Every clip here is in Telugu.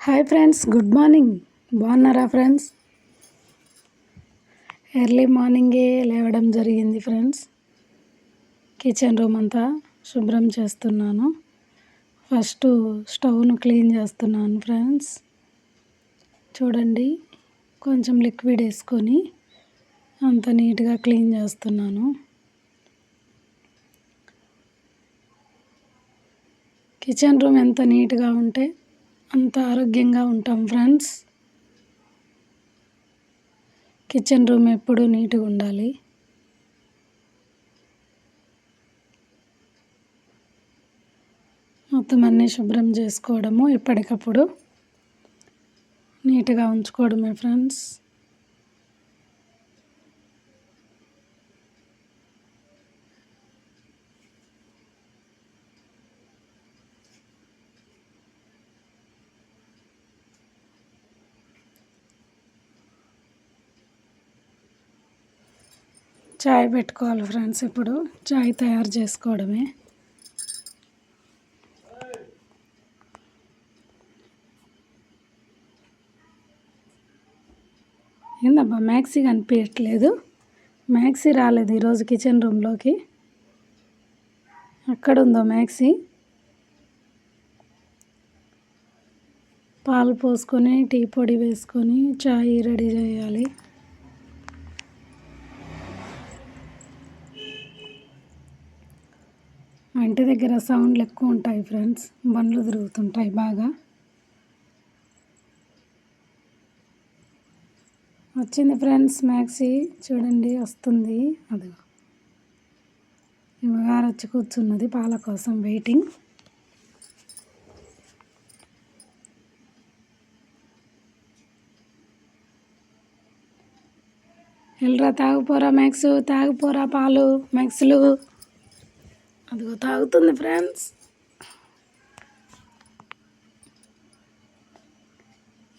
Hi friends, good morning. బాగున్నారా ఫ్రెండ్స్? ఎర్లీ మార్నింగే లేవడం జరిగింది ఫ్రెండ్స్. కిచెన్ రూమ్ అంతా శుభ్రం చేస్తున్నాను. ఫస్ట్ స్టవ్ను క్లీన్ చేస్తున్నాను ఫ్రెండ్స్. చూడండి, కొంచెం లిక్విడ్ వేసుకొని అంత నీట్గా క్లీన్ చేస్తున్నాను. కిచెన్ రూమ్ ఎంత నీట్గా ఉంటే అంత ఆరోగ్యంగా ఉంటాం ఫ్రెండ్స్. కిచెన్ రూమ్ ఎప్పుడూ నీట్గా ఉండాలి. మొత్తం అన్నీ శుభ్రం చేసుకోవడము, ఎప్పటికప్పుడు నీట్గా ఉంచుకోవడమే ఫ్రెండ్స్. చాయ్ పెట్టుకోవాలి ఫ్రెండ్స్. ఇప్పుడు చాయ్ తయారు చేసుకోవడమే. ఏందబ్బా మ్యాక్సీ కనిపించట్లేదు? మ్యాక్సీ రాలేదు ఈరోజు కిచెన్ రూమ్లోకి. ఎక్కడుందో మ్యాక్సీ? పాలు పోసుకొని టీ పొడి వేసుకొని చాయ్ రెడీ చేయాలి. మా ఇంటి దగ్గర సౌండ్లు ఎక్కువ ఉంటాయి ఫ్రెండ్స్. బండ్లు తిరుగుతుంటాయి బాగా. వచ్చింది ఫ్రెండ్స్ మ్యాక్సీ, చూడండి వస్తుంది. అదిగో ఇమ్మగారు వచ్చి కూర్చున్నది పాల కోసం వెయిటింగ్. వెళ్ళరా, తాగిపోరా మ్యాక్స్, తాగిపోరా పాలు మ్యాక్స్లు. అదిగో తాగుతుంది ఫ్రెండ్స్.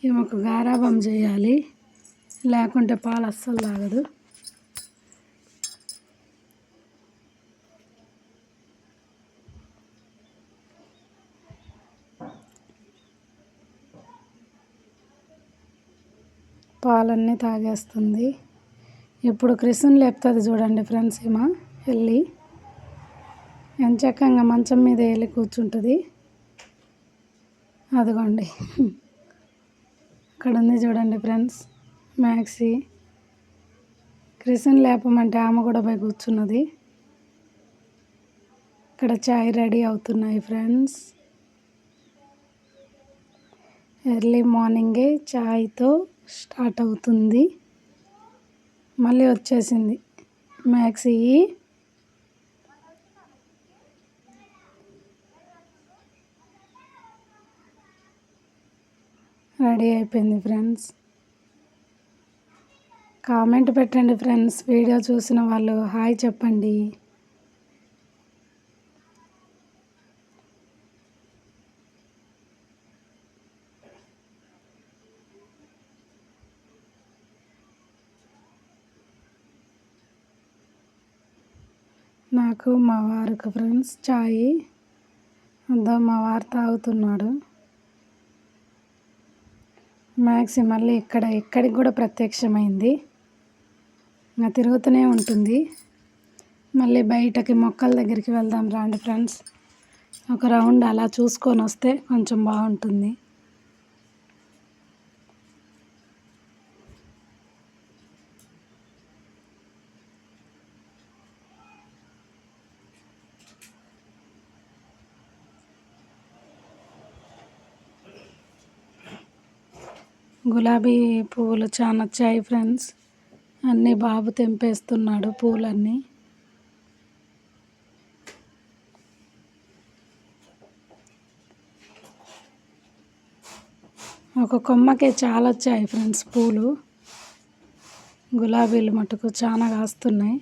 ఈమెకు గారాబం చేయాలి, లేకుంటే పాలు అస్సలు తాగదు. పాలన్నీ తాగేస్తుంది. ఇప్పుడు కృష్ణుని లేపుతుంది చూడండి ఫ్రెండ్స్. ఈమె వెళ్ళి ఎంచక్కంగా మంచం మీద వెళ్ళి కూర్చుంటుంది. అదిగోండి అక్కడ ఉంది చూడండి ఫ్రెండ్స్ మ్యాక్సీ. కృష్ణుని లేపమంటే ఆమె కూడా పోయి కూర్చున్నది. ఇక్కడ చాయ్ రెడీ అవుతున్నాయి ఫ్రెండ్స్. ఎర్లీ మార్నింగే చాయ్తో స్టార్ట్ అవుతుంది. మళ్ళీ వచ్చేసింది మ్యాక్సీ. రెడీ అయిపోయింది ఫ్రెండ్స్. కామెంట్ పెట్టండి ఫ్రెండ్స్. వీడియో చూసిన వాళ్ళు హాయ్ చెప్పండి. నాకు మా వారికి ఫ్రెండ్స్ చాయ్ అంతా మా వారు తాగుతున్నాడు. మ్యాక్సీ మళ్ళీ ఇక్కడికి కూడా ప్రత్యక్షమైంది. ఇంకా తిరుగుతూనే ఉంటుంది. మళ్ళీ బయటకి మొక్కల దగ్గరికి వెళ్దాం రండి ఫ్రెండ్స్. ఒక రౌండ్ అలా చూసుకొని వస్తే కొంచెం బాగుంటుంది. గులాబీ పువ్వులు చాలా వచ్చాయి ఫ్రెండ్స్. అన్నీ బాబు తెంపేస్తున్నాడు పూలన్నీ. ఒక కొమ్మకే చాలా వచ్చాయి ఫ్రెండ్స్ పూలు. గులాబీలు మటుకు చాలా కాస్తున్నాయి.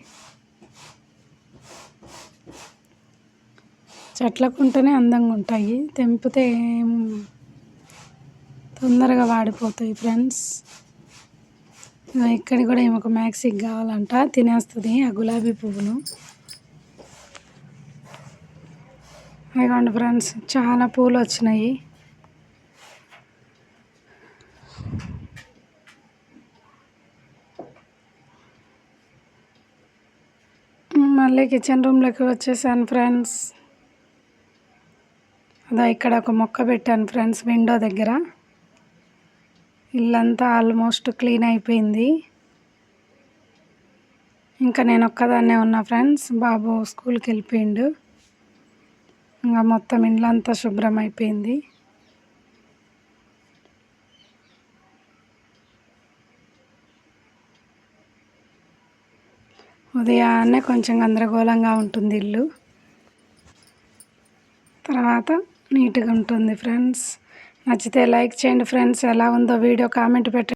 చెట్లకుంటేనే అందంగా ఉంటాయి, తెంపితే తొందరగా వాడిపోతాయి ఫ్రెండ్స్. ఇక్కడ కూడా ఈమెకు మ్యాక్సీకి కావాలంట, తినేస్తుంది ఆ గులాబీ పువ్వును. ఇదిగోండి ఫ్రెండ్స్, చాలా పూలు వచ్చినాయి. మళ్ళీ కిచెన్ రూమ్లోకి వచ్చేసాను ఫ్రెండ్స్. అదో ఇక్కడ ఒక మొక్క పెట్టాను ఫ్రెండ్స్ విండో దగ్గర. ఇల్లంతా ఆల్మోస్ట్ క్లీన్ అయిపోయింది. ఇంకా నేను ఒక్కదాన్నే ఉన్నా ఫ్రెండ్స్. బాబు స్కూల్కి వెళ్ళిపోయిండు. ఇంకా మొత్తం ఇండ్లంతా శుభ్రం అయిపోయింది. ఉదయాన్నే కొంచెం గందరగోళంగా ఉంటుంది ఇల్లు, తర్వాత నీట్గా ఉంటుంది ఫ్రెండ్స్. నచ్చితే లైక్ చేయండి ఫ్రెండ్స్. ఎలా ఉందో వీడియో కామెంట్ పెట్టండి.